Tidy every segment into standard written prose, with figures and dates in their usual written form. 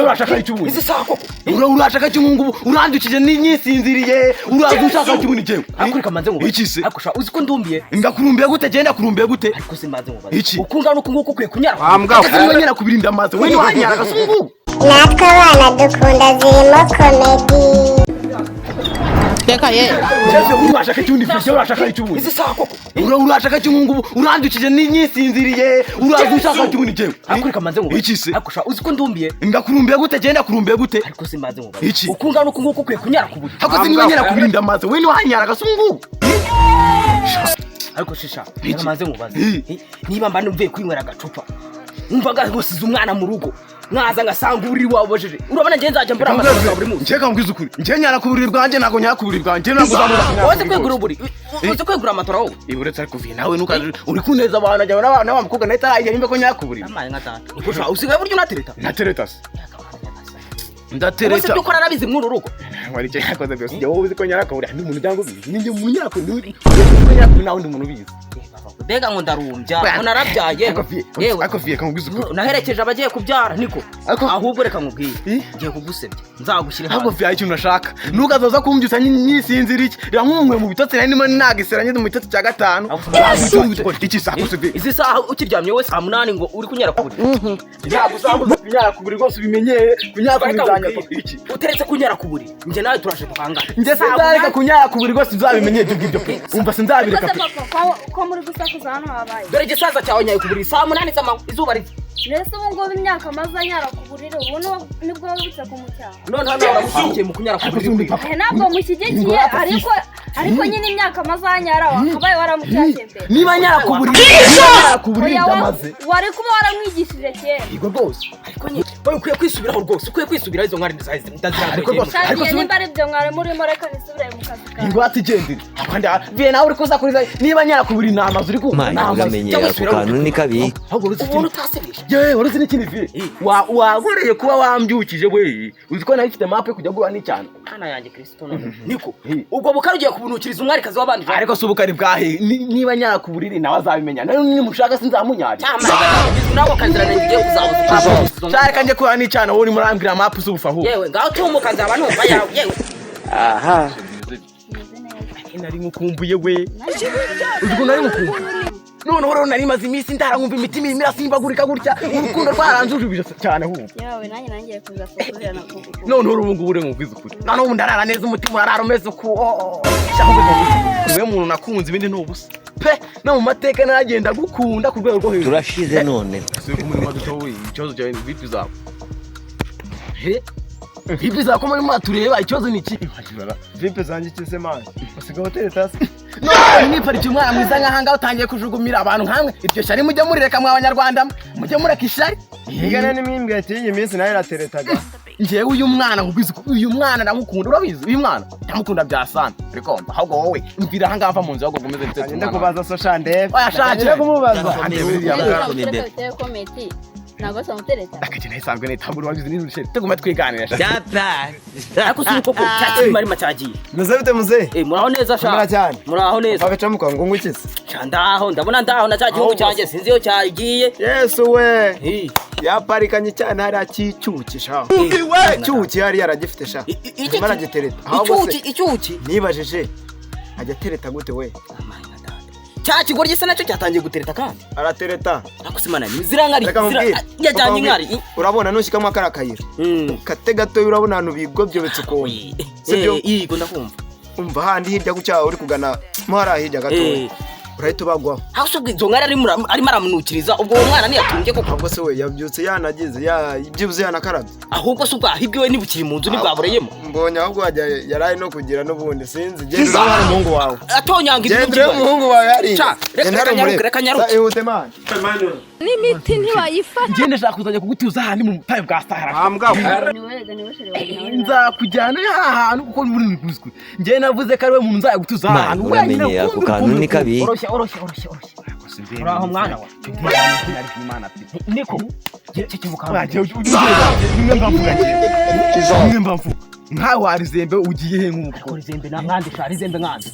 urashaka icyubu izi sako urashaka cy'umungu urandukije n'inyisinziriye uraza ushaka cy'ubu nijewe akurika manze ngo iki se akusha uzi ko ndumbiye ngakurumbiye gute genda kurumbiye gute ariko simbaze ngo iki ukunga nuko nguko kwiye kunyara ambwa wenyera kubirinda amazi we wanyara gasungu natwe abana dukunda zirimo komedi Teka ye. Jefe urashaka cy'undi fishe urashaka cy'ubu izi sako urashaka cy'umungu urandukije n'inyisinziriye uraza ushaka cy'ubu nijewe akurika manze ngo iki se akusha uzi ko ndumbiye ngakurumbiye gute genda kurumbiye gute ariko simbaze ngo iki ukunga nuko nguko kwiye kunyara ku buryo hako wenyera kubirinda amazi we wanyara gasungu ariko shisha maze ngo baze niba mba numviye kwinywera agacupa umvaga gosize umwana mu rugo mwaza ngasanga uri wabojeje urabona ngenza ajya mbura amazi buri munsi njeka mbwiza ukuri nje nyara kuburira bwanjye nago nyakuburira bwanjye nago uzamura waze kwegura uburi uze kwegura amatora wowe iburetse ariko vi nawe nuka uri kuneza abantu ajya n'abana b'abakobwa nayo taraye nimba ko nyakuburira amaye ngatata ukusha usigaye buryo unatereta natereta se uzi ndatereta byo ukora arabizi mw'uru rugo wari cyo yakoze byose njye wowe uzi ko nyarakabura ndi umuntu cyangwa ubizi ninjye umuntu nyarakabura nawe ndi umuntu ubizi mbega ngo ndarumbya ngo narabyaye yewe ako vie kamubwiza ukuri naherekeje abagiye kubyara niko ahubwo reka nkubwire ngiye kugusebya nzagushyira ahubwo vie ikintu nashaka nukazoza kumbyusa nyisinzira iki rya nkumwe mu bitotsi nari ndimo nagiseranye mu bitotsi cya gatanu iki sako se izi saha ukiryamye wese saa 8 ngo uri kunyara kuburi ntagusambuza kunyara kuburi rwose ubimenyeye kunyara kuburi zanya iki uteretse kunyara kuburi nje nawe turashe duhangana nje sinzareka kunyara kuburi rwose uzabimenyeye ibyo ngibyo umva sinzabireka ko muri gusakuza hano habaye dore gisaza cyawe nyaye kuburi saa 8 z'amanywa izuba riva mbese ubu ngubu imyaka maze anyara ku buriri ubu nibwo wabutse kumucyara none hano uramushyigikiye mu kunyara kuburi ntabwo mushyigikiye ariko nyine imyaka maze anyara wakabaye waramucyashye mbere niba nyara kuburi ndamaze wari kuba waramwigishije kera yego rwose ariko nyine ukwiye kwisubiraho rwose ukwiye kwisubiraho izo nkari ndazirangije kandi nimba ari byo mwari murimo reka nisubire mu kazi kawe ingwate igendere kandi vie nawe uri kuza kuriza niba nyara kuburi namaze uri kumva Amenyera ku kantu ni kabi. ahubwo umuntu utasebesha yewe uruzi n'ikindi vie wagoreye kuba wambyukije we uzi ko nayo ifite map yo kujya guha n'icyane ana yanjye Kristo none niko ubwo bukarugiye kubunukiriza umwarikazi w'abandi ariko se ubukari bwahe niba nyara kuburiri nawe azabimenya nayo nimushaka sinzamunyari nabo kanzira ngiye kuzabuza cyareka nje kuha n'icyane wowe muri ambira map z'ubufahu yewe ngaho tumuka nzaba numva yawe yewe aha nari mukumbuye we uzi ko nari mukumbuye none horo nari maze iminsi ndarankumva imitima irasimbagurika gutya urukundo rwaranzujubije cyane ahubwo yawe nanjye kuza kuzurana kuko none horo ubungu ure nkubwiza ukuri none ubu ndarara neza umutima urarara umeze uko cyangwa niwe muntu nakunze ibindi n'ubusa pe no mu mateka naragenda gukunda ku rwego rwo hejuru Turashize none. siko muri madutowe ikibazo cyawe vipi zawe vipi zawe ko muri matureba ikibazo ni iki vipe zanjye kise manje basiga hotel tasi no nipariki umwana mwiza nkahanga utangiye kujugumira abantu nkamwe iryo shari mujye murireka mwa abanyarwanda mujye mureka ishari igana n'imimbwa yatiye iminsi nayo rateretaga njewe uyu mwana nkubwiza uyu mwana namukunda urabizi uyu mwana ndamukunda bya sana arikomba ahubwo wowe mvira hanga mva mu nzu ahubwo gomeze bitetse agenda kubaza social ndebe ayashakire kumubaza kometi ntabwo samutereta akije nayisanzwe nitambura wabizi n'urusheri tegume twiganira Data. ariko si uko cyatsi marima cyagiye meze bite muze muraho neza Mura cyane. muraho neza bagaca mu kango ngukise ndaho ndabona ndaho na cya gihugu cyanjye sinzi iyo cyagiye yesu we yaparikanye cyane hari cyuki shaho cyuki hari yaragifite shaho maragitereta ahubwo se icyuki nibajije ajya tereta gute we cya kigori gisa nacyo cyatangiye gutereta kandi aratereta ariko se mana zirankari yajyanye inkari urabona nushikamo akara kayira kate gato urabona hano bigobyobetse uko sibyo yego ndakumva umva handi hirya gucyaho uri kugana mo hari hirya gato urahita ubagwaho hasi ubwo izo nkari arimo aramunukiriza ubwo uwo mwana ntiyatunge koko ahubwo se we yabyutse yanagize ibyibuze yanakarabye ahubwo se ubwahibwe nibukiri mu nzu nibwabureyemo mbonye ahubwo yaraye no kugira n'ubundi sinzi genda uri umuhungu wawe atonyanga ibintu genda uri umuhungu wawe hari reka nyaruke ihute mani n'imiti ntiwayifata ngende nshaka kuzajya kugutuza ahandi mu butayu bwa Sahara ambwa nzakujyana ahantu kuko muri niguzwe njye navuze ko ari we muntu nzaya gutuza ahantu Amenyera ku kantu ni kabi. oroshya uraho mwana wa niko kikivuka nimwe mbavuga nkawe warizembe ugiye he nk'uko Akora izembe na mwandi shari izembe mwandi.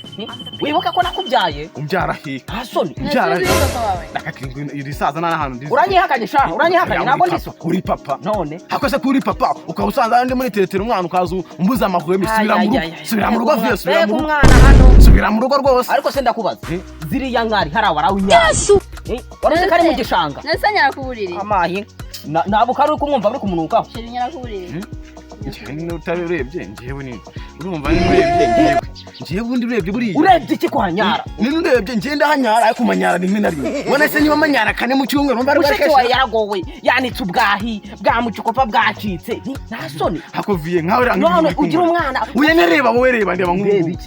Wibuka ko nakubyaye? umbyara he Nta soni. umbyara he Nasubiye papa wawe. nakakingwe iri saza nana hano ndizo Uranyihakanye sha, uranyihakanye ntabwo ndiso. uri papa None. hakose kuri papa ukaba usanze ndi muri teretero umwana ukaza umbuza amahweme subira mu rugo subira mu rugo vuye subira mu rugo umwana hano. subira mu rugo rwose Ariko se ndakubaza. Ziriya nkari hari warawinyara. Warose kari mu gishanga. Nasa nyarakuburire. Amahi. Nabo kari kumwumva bari kumunukaho. Sheri nyarakuburire. njyewe ni utarebye njyewe ni urumva ni urebye njyewe undi urebye buriya Urebye iki kwanyara? ni urebye njye ndahanyara ariko manyara rimwe na rimwe ubona se niba manyara kane mu cyumweru umva Usheke wa yaragowe yanitse ubwahi bwamucukopa bwacitse. Nta soni. hakoviye nkawe None ugira umwana. uyenereba wowe reba ndeba nk'ubu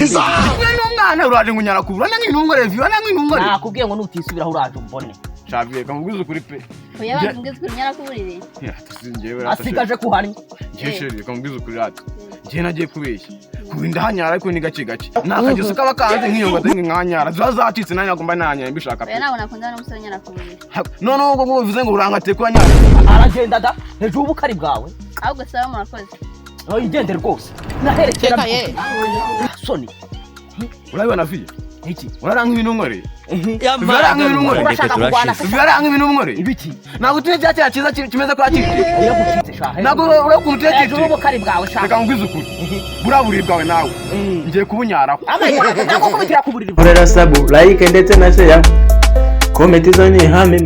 umwana uraje ngunyara kubura nange intungo review nange intungo review Nakubwiye ngo nutisubiraho uraje umbone. Xavier kamubwiza ukuri pe Oya bangize kuri nyarakuburire. njyewe Asigaje kuhanya. njyewe kamubwiza ukuri rata njye nagiye kubeshya kubinda hanyara ariko ni gake gake nakagese kaba kanze nk'iyo ngo ndenge nkanyara zazacitse nanjye agomba nanyara mbishaka pe Oya ntabwo nakunda n'umusore nyarakuburire. none ubwo ngo bivuze ngo urangate ko anyara Aragenda da hejuru ubukari bwawe. Ahubwo saba murakoze. Aho igende rwose. Naherekera. Soni. urabibona fiye Iki? uraranga ibintu nkoreye Yamara Urashaka kurwana se? uraranga ibintu nkoreye Ibiki? ntabwo utuye cya cyaha cyiza kimeze ko yakirite Yagucitse shahe. ntabwo urakuntu utuye Hejuru kirite ubukari bwawe shahe. reka nkubwize ukuri buriya buriri bwawe nawe ngiye kubunyaraho Amenya nako kubitira ku buriri. Korera sabu like ndetse na share comment zo ni ihame